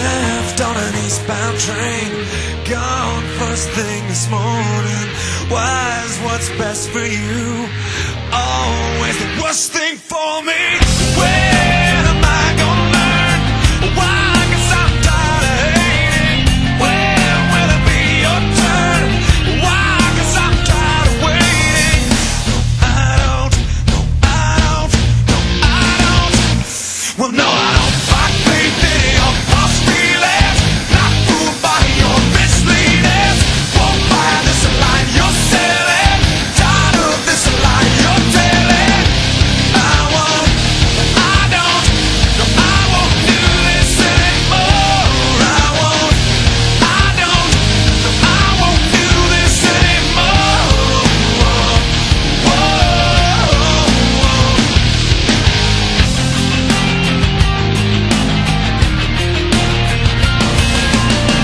left on an eastbound train, gone first thing this morning. Why is what's best for you always the worst thing for me? When am I gonna learn? Why? 'Cause I'm tired of hating. When will it be your turn? Why? 'Cause I'm tired of waiting. I don't. Well, no, I don't fight faith in your false feelings. Not fooled by your misleadings. Won't buy this line you're selling. Tired of this lie you're telling. I won't, I don't, no, I won't do this anymore. I won't, I don't, no, I won't do this anymore. Whoa,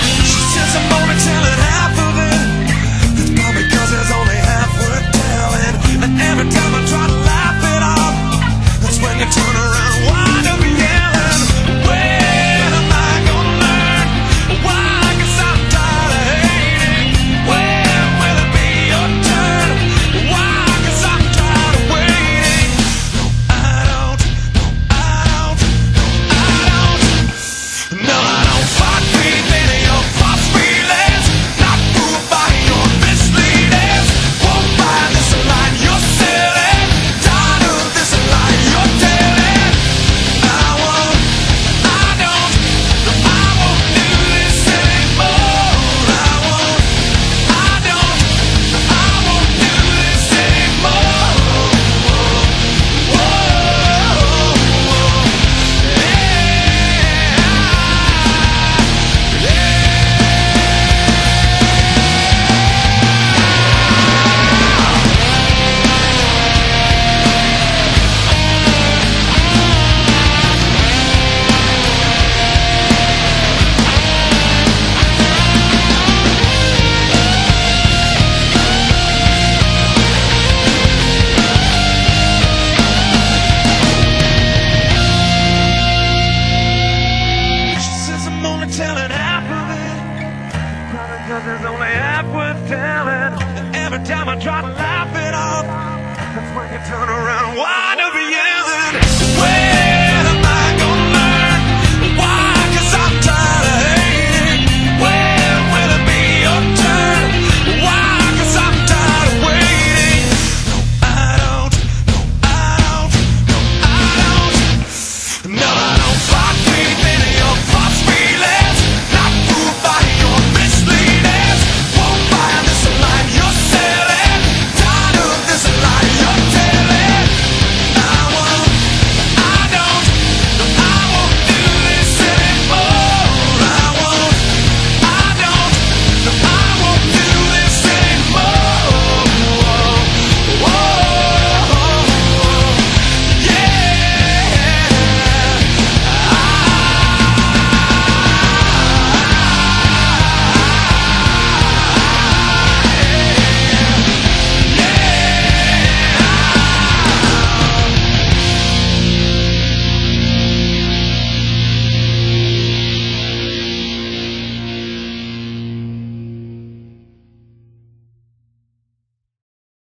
She says I'm only telling half of it. That's probably 'cause there's only half worth telling. And every time I try to laugh it off, that's when you turn around, wind up yelling. When am I gonna learn? Why? 'Cause I'm tired of hating. When will it be your turn? Why? 'Cause I'm tired of waiting. I don't. No, I don't fight faith in your false feelings. Not fooled by your misleadings. Won't buy this line you're selling. Tired of this lie you're telling. I won't, I don't, no, I won't do this anymore. I won't, I don't, no, I won't do this anymore. She says I'm only telling half of it. Probably 'cause there's only half worth telling. And every time I try to laugh it off, that's when you turn around. Why?